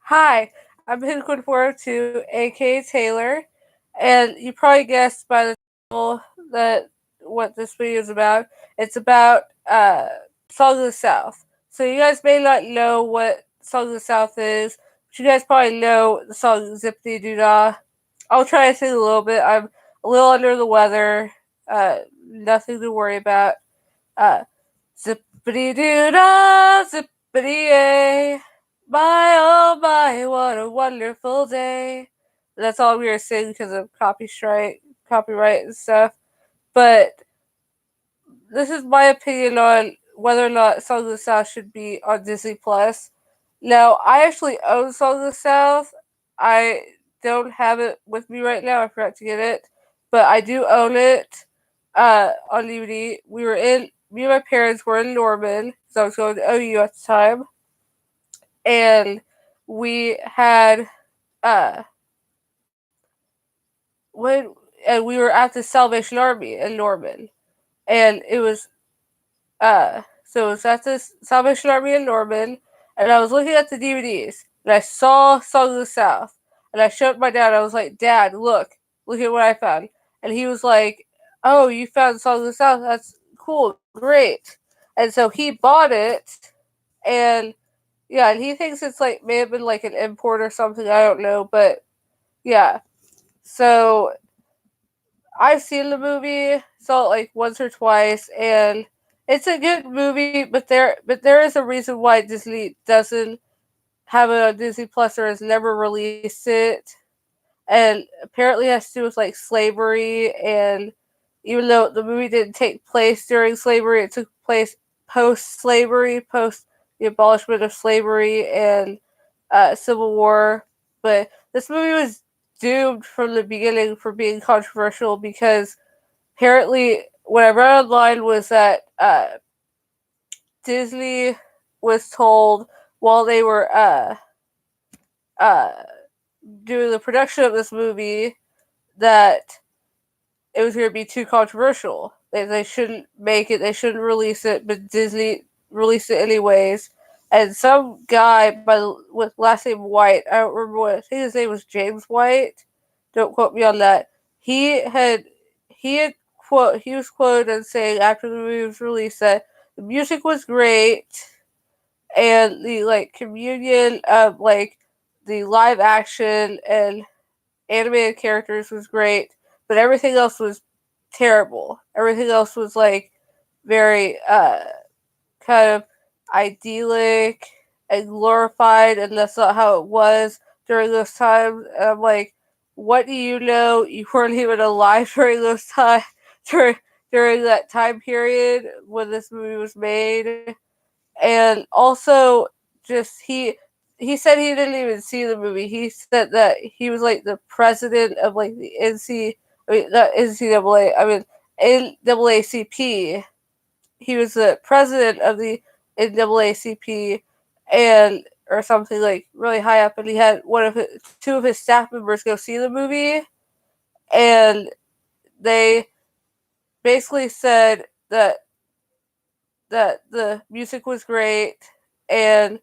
Hi, I'm Hidden402, aka Taylor, and you probably guessed by the title that what this video is about. It's about Song of the South. So you guys may not know what Song of the South is, but you guys probably know the song Zippity Doo Dah. I'll try to sing a little bit. I'm a little under the weather. Nothing to worry about. Uh, Zippity Doo Dah, zippity yay. My oh my, what a wonderful day. That's all we were singing because of copyright and stuff. But this is my opinion on whether or not Song of the South should be on Disney Plus. Now, I actually own Song of the South. I don't have it with me right now. I forgot to get it, but I do own it on DVD. Me and my parents were in Norman because I was going to OU at the time, and we had uh when and we were at the Salvation Army in Norman, and it was so it was at the Salvation Army in Norman, and I was looking at the DVDs, and I saw Song of the South, and I showed my dad. I was like, Dad, look at what I found, and he was like, Oh, you found Song of the South? That's cool, great. And so he bought it, and yeah, and he thinks it's like may have been like an import or something. I don't know, but yeah. So I've seen the movie, saw it like once or twice, and it's a good movie. But there is a reason why Disney doesn't have it on Disney Plus or has never released it, and apparently it has to do with like slavery. And even though the movie didn't take place during slavery, it took place post slavery, post the abolishment of slavery and Civil War. But this movie was doomed from the beginning for being controversial because apparently what I read online was that Disney was told while they were uh, doing the production of this movie that it was going to be too controversial. They shouldn't make it. They shouldn't release it, but Disney released it anyways. And some guy with last name White, I don't remember what I think his name was James White. Don't quote me on that. He had he was quoted as saying after the movie was released that the music was great and the like communion of like the live action and animated characters was great, but everything else was terrible. Everything else was like very kind of idyllic and glorified, and that's not how it was during those times. And I'm like, what do you know? You weren't even alive during those times during that time period when this movie was made. And also just he said he didn't even see the movie. He said that he was like the president of like the I mean not NCAA, I mean NAACP. He was the president of the NAACP and or something like really high up, and he had two of his staff members go see the movie, and they basically said that the music was great and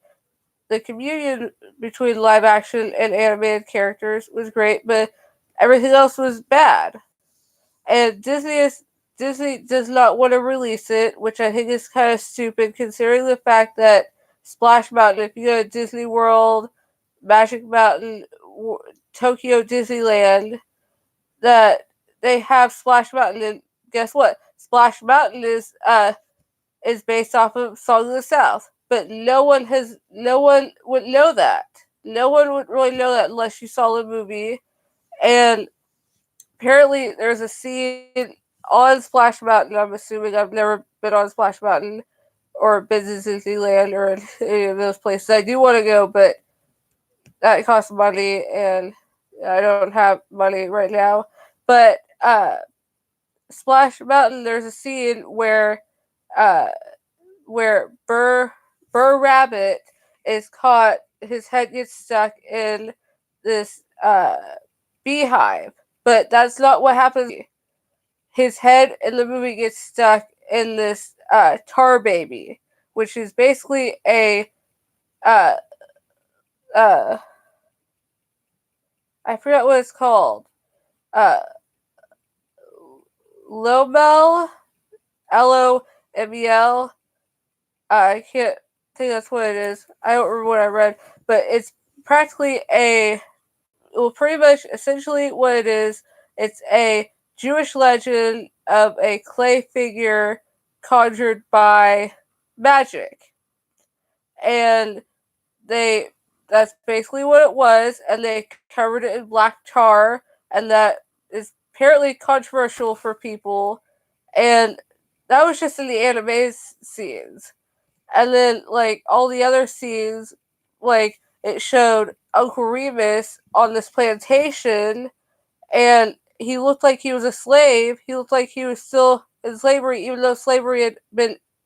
the communion between live action and animated characters was great, but everything else was bad. And Disney does not want to release it, which I think is kind of stupid considering the fact that Splash Mountain, if you go to Disney World, Magic Mountain, Tokyo Disneyland, that they have Splash Mountain, and guess what? Splash Mountain is based off of Song of the South, but no one would know that. No one would really know that unless you saw the movie. And apparently, there's a scene on Splash Mountain. I'm assuming I've never been on Splash Mountain or been to Disneyland or any of those places. I do want to go, but that costs money, and I don't have money right now. But Splash Mountain, there's a scene uh, where Burr Rabbit is caught. His head gets stuck in this beehive, but that's not what happens. His head in the movie gets stuck in this tar baby, which is basically a uh, I forget what it's called. Uh, Lomel, Lomel. I can't think that's what it is. I don't remember what I read, but it's practically well, pretty much essentially what it is. It's a Jewish legend of a clay figure conjured by magic, and they that's basically what it was, and they covered it in black tar, and that is apparently controversial for people, and that was just in the anime scenes. And then like all the other scenes, like it showed Uncle Remus on this plantation, and he looked like he was a slave. He looked like he was still in slavery, even though slavery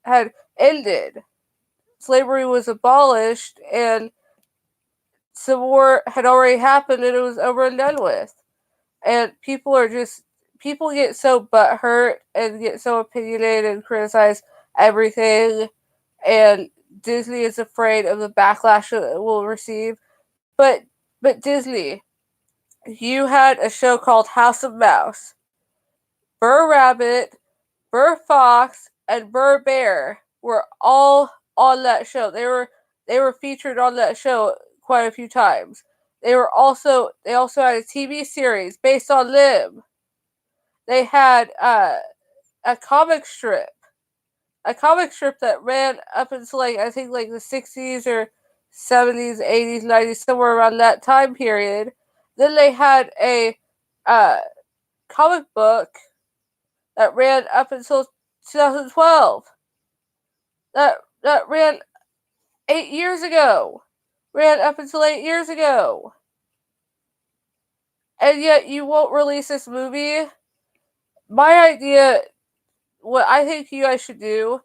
had ended. Slavery was abolished, and Civil War had already happened, and it was over and done with. And people get so butthurt and get so opinionated and criticize everything, and Disney is afraid of the backlash it will receive. But Disney, you had a show called House of Mouse. Burr Rabbit, Burr Fox, and Burr Bear were all on that show. They were featured on that show quite a few times. They also had a TV series based on them. They had a comic strip, that ran up until like I think like the 60s or 70s, 80s, 90s, somewhere around that time period. Then they had a uh, comic book that ran up until 2012. That ran 8 years ago. Ran up until 8 years ago. And yet you won't release this movie. My idea, what I think you guys should do,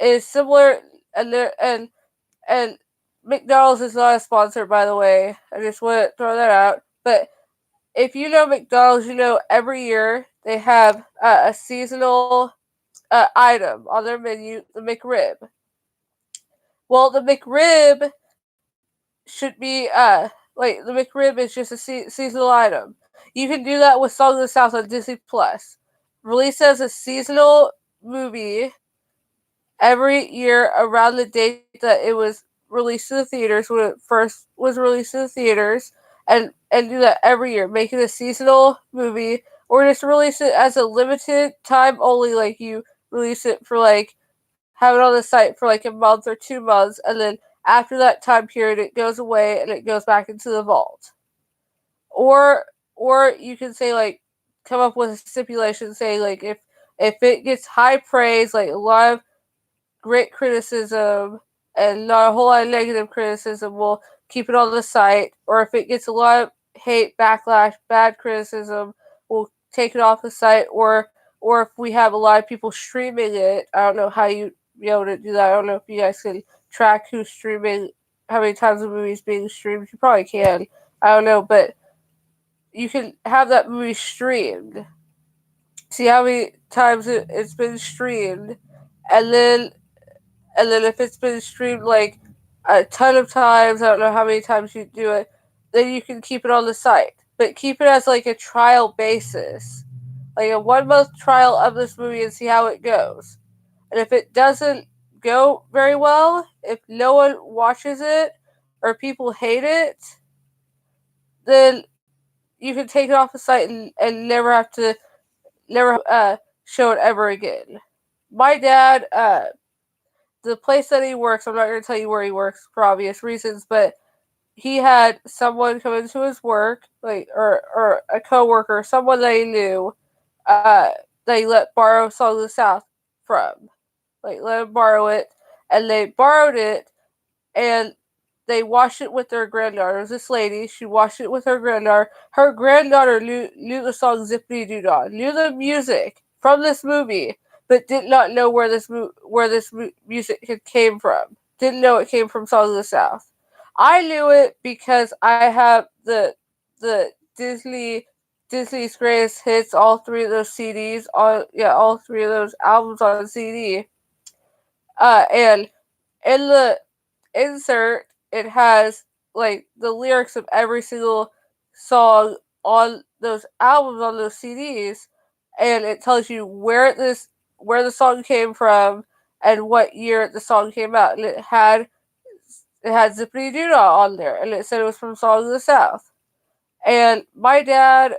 is similar, and McDonald's is not a sponsor, by the way. I just want to throw that out. But if you know McDonald's, you know every year they have a seasonal item on their menu, the McRib. Well, the McRib should be like the McRib is just a seasonal item. You can do that with Song of the South on Disney Plus. Released as a seasonal movie every year around the date that it was released to the theaters, when it first was released to the theaters, and do that every year. Make it a seasonal movie, or just release it as a limited time only, like you release it for like have it on the site for like a month or 2 months, and then after that time period it goes away and it goes back into the vault. Or you can say like come up with a stipulation, say like if it gets high praise, like a lot of great criticism and not a whole lot of negative criticism, we'll keep it on the site. Or if it gets a lot of hate, backlash, bad criticism, we'll take it off the site. Or if we have a lot of people streaming it, I don't know how you be able to do that. I don't know if you guys can track who's streaming, how many times the movie's being streamed. You probably can. I don't know, but you can have that movie streamed. See how many times it's been streamed, and then if it's been streamed like a ton of times, I don't know how many times you do it, then you can keep it on the site. But keep it as like a trial basis, like a 1 month trial of this movie, and see how it goes. And if it doesn't go very well, if no one watches it or people hate it, then you can take it off the site and never show it ever again. My dad, the place that he works, I'm not going to tell you where he works for obvious reasons, but he had someone come into his work, like or a coworker, someone that he knew, that he let borrow Song of the South from, like let him borrow it, and they borrowed it, and they watched it with their granddaughter. It was this lady. She watched it with her granddaughter. Her granddaughter knew the song Zippity Doo Dah, knew the music from this movie, but did not know where this music had came from. Didn't know it came from Song of the South. I knew it because I have the Disney's Greatest Hits, all three of those CDs, all three of those albums on CD. And in the insert, it has like the lyrics of every single song on those albums, on those CDs, and it tells you where the song came from and what year the song came out. And it had Zippity Doo Dah on there, and it said it was from Song of the South. And my dad,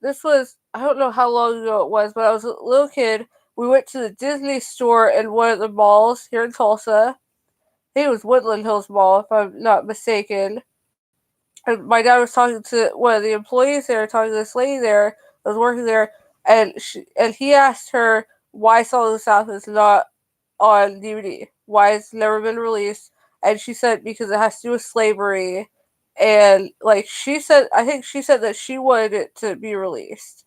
this was, I don't know how long ago it was, but I was a little kid. We went to the Disney store in one of the malls here in Tulsa. I think it was Woodland Hills Mall, if I'm not mistaken. And my dad was talking to one of the employees there, talking to this lady there that was working there, and he asked her why Song of the South is not on DVD, why it's never been released, and she said because it has to do with slavery, and like she said, I think she said that she wanted it to be released.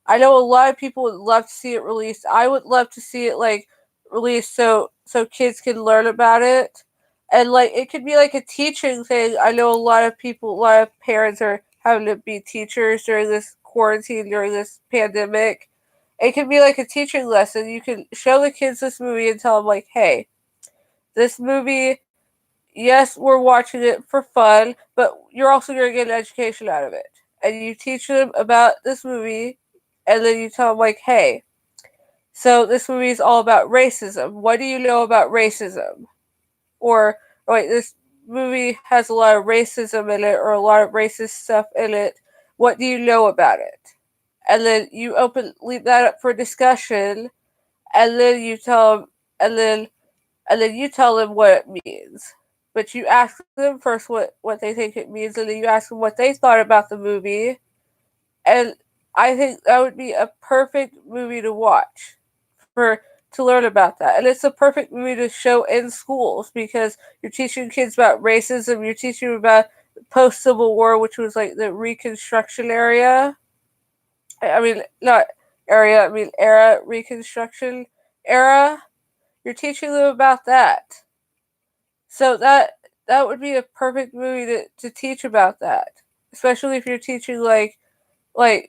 I know a lot of people would love to see it released. I would love to see it like released so kids can learn about it. And like it could be like a teaching thing. I know a lot of people, a lot of parents are having to be teachers during this quarantine, during this pandemic. It could be like a teaching lesson. You can show the kids this movie and tell them like, "Hey, this movie, yes, we're watching it for fun, but you're also going to get an education out of it." And you teach them about this movie, and then you tell them like, "Hey, so this movie is all about racism. What do you know about racism?" Or, "Wait, this movie has a lot of racism in it, or a lot of racist stuff in it. What do you know about it?" And then you leave that up for discussion, and then you tell them, and then you tell them what it means. But you ask them first what they think it means, and then you ask them what they thought about the movie. And I think that would be a perfect movie to watch for to learn about that. And it's a perfect movie to show in schools because you're teaching kids about racism, you're teaching them about post Civil War, which was like the Reconstruction area. I mean, not area, I mean era, Reconstruction era. You're teaching them about that. So that would be a perfect movie to teach about that. Especially if you're teaching like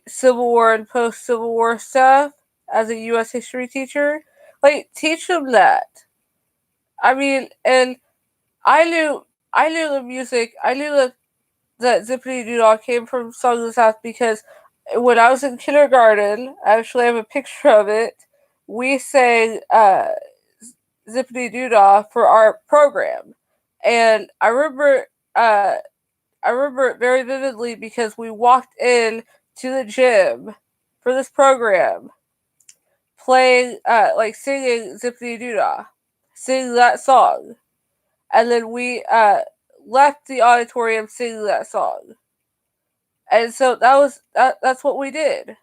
Civil War and post Civil War stuff as a US history teacher. Like teach them that. I mean, and I knew the music. I knew that Zippity Doo Dah came from Song of the South because when I was in kindergarten, I actually have a picture of it. We sang Zippity Doo Dah for our program, and uh, I remember it very vividly because we walked in to the gym for this program, playing like singing Zippity Doo Dah, singing that song, and then we left the auditorium singing that song, and so that's what we did,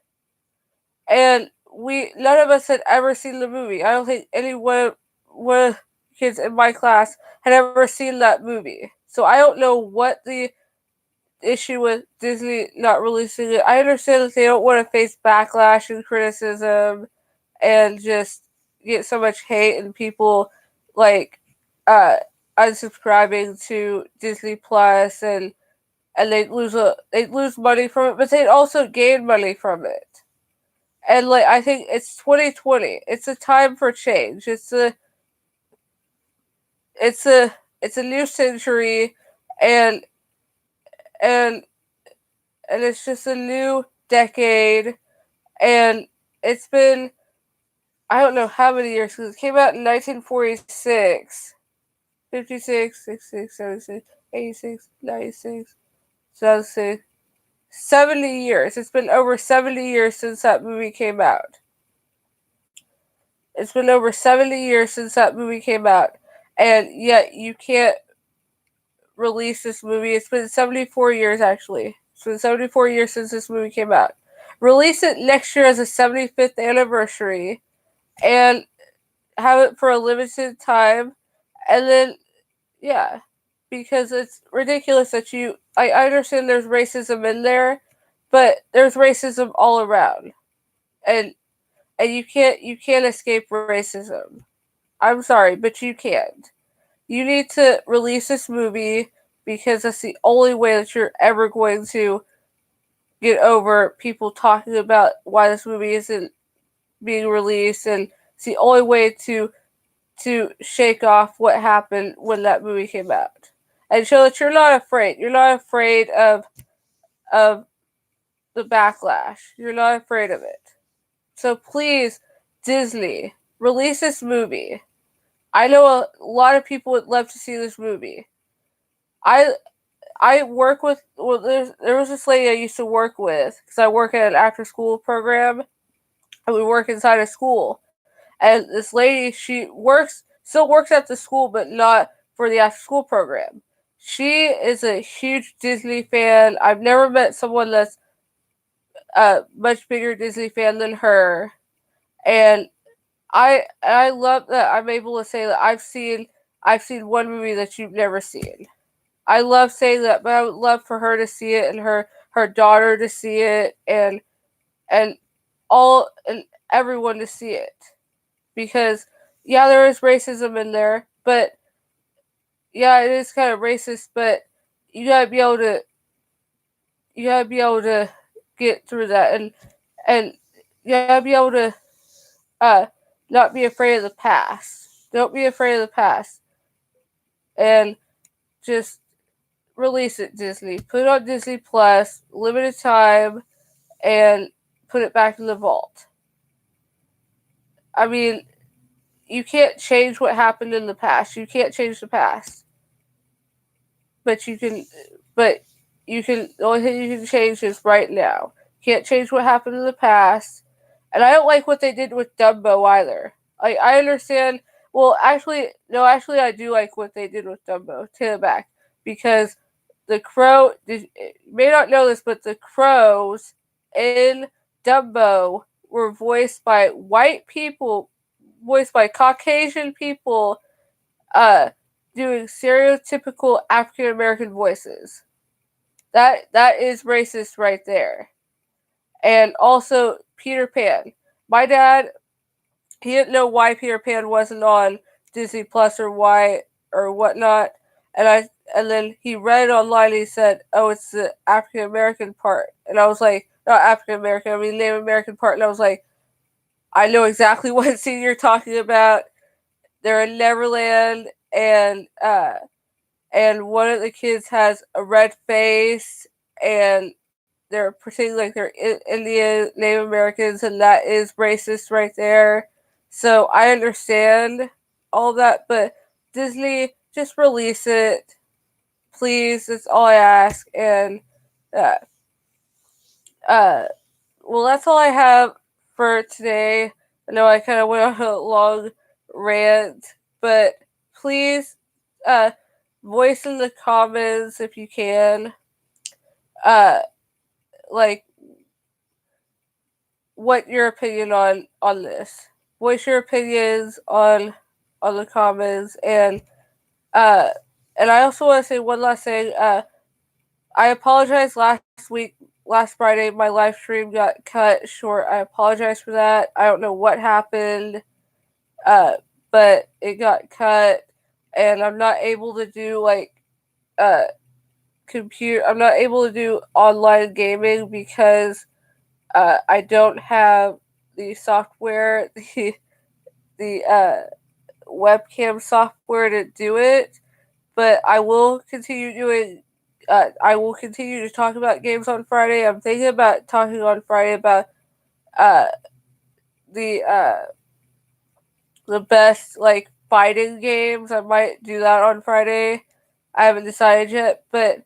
and we none of us had ever seen the movie. I don't think one of the kids in my class had ever seen that movie. So I don't know what the issue with Disney not releasing it. I understand that they don't want to face backlash and criticism and just get so much hate and people like uh unsubscribing to Disney Plus and they'd lose money from it, but they'd also gain money from it. And like I think it's 2020. It's a time for change. It's a it's a new century and and and it's just a new decade and it's been I don't know how many years because it came out in 1946, 56, 66, 76, 86, 96, 76, 70 years. It's been over 70 years since that movie came out. It's been over 70 years since that movie came out. And yet you can't release this movie. It's been 74 years actually. It's been 74 years since this movie came out. Release it next year as a 75th anniversary and have it for a limited time and then yeah, because it's ridiculous that I understand there's racism in there, but there's racism all around. And you can't escape racism. I'm sorry, but you can't. You need to release this movie because that's the only way that you're ever going to get over people talking about why this movie isn't being released and it's the only way to shake off what happened when that movie came out and show that you're not afraid. You're not afraid of of the backlash. You're not afraid of it. So please, Disney, release this movie. I know a lot of people would love to see this movie. I work with, well, there was this lady I used to work with because I work at an after school program and we work inside a school. And this lady, she still works at the school, but not for the after school program. She is a huge Disney fan. I've never met someone that's a much bigger Disney fan than her. And I love that I'm able to say that I've seen one movie that you've never seen. I love saying that, but I would love for her to see it and her daughter to see it and all and everyone to see it. Because yeah, there is racism in there, but yeah, it is kind of racist, but you gotta be able to you gotta be able to get through that and you gotta be able to uh not be afraid of the past. Don't be afraid of the past. And just release it, Disney. Put it on Disney Plus, limited time, and put it back in the vault. I mean, you can't change what happened in the past. You can't change the past. But you can but you can the only thing you can change is right now. You can't change what happened in the past. And I don't like what they did with Dumbo either. I understand well actually no, actually I do like what they did with Dumbo. Take it back. Because the crow you may not know this, but the crows in Dumbo were voiced by white people, voiced by Caucasian people, uh, doing stereotypical African American voices. That is racist right there. And also Peter Pan. My dad, he didn't know why Peter Pan wasn't on Disney Plus or why or whatnot, and then he read it online. And he said, "Oh, it's the African American part," and I was like, "Not African American, I mean Native American part," and I was like, "I know exactly what scene you're talking about. They're in Neverland, and one of the kids has a red face, and they're pretending like they're Indian Native Americans, and that is racist right there." So I understand all that, but Disney, just release it, please. That's all I ask. And uh, uh, well, that's all I have for today. I know I kind of went on a long rant, but please, uh, voice in the comments if you can, uh, like what your opinion on this. Voice your opinions on the comments uh and I also want to say one last thing. I apologize last Friday my live stream got cut short. I apologize for that. I don't know what happened. Uh but it got cut and I'm not able to do like uh I'm not able to do online gaming because I don't have the software, the webcam software to do it. But I will continue doing. I will continue to talk about games on Friday. I'm thinking about talking on Friday about uh, the uh, the best like fighting games. I might do that on Friday. I haven't decided yet, but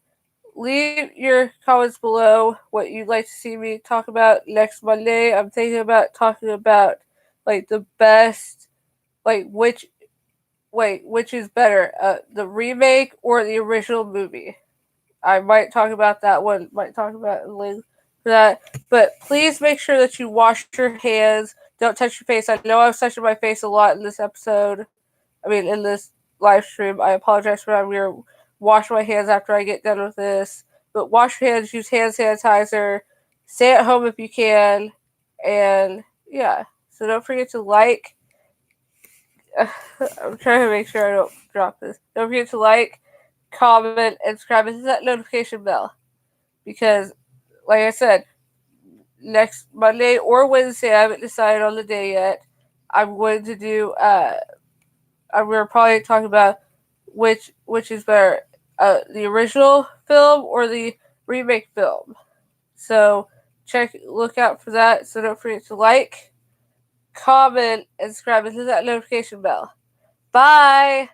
leave your comments below what you'd like to see me talk about next Monday. I'm thinking about talking about like the best, like which is better, the remake or the original movie. I might talk about that one. Might talk about a link for that. But please make sure that you wash your hands. Don't touch your face. I know I was touching my face a lot in this episode. I mean, in this live stream. I apologize for that. I'm gonna wash my hands after I get done with this. But wash your hands. Use hand sanitizer. Stay at home if you can. And yeah. So don't forget to like. I'm trying to make sure I don't drop this. Don't forget to like, comment, and subscribe, and hit that notification bell. Because, like I said, next Monday or Wednesday, I haven't decided on the day yet. I'm going to do. I'm going to probably talk about which is better, the original film or the remake film. So look out for that. So don't forget to like, comment, and subscribe and hit that notification bell. Bye!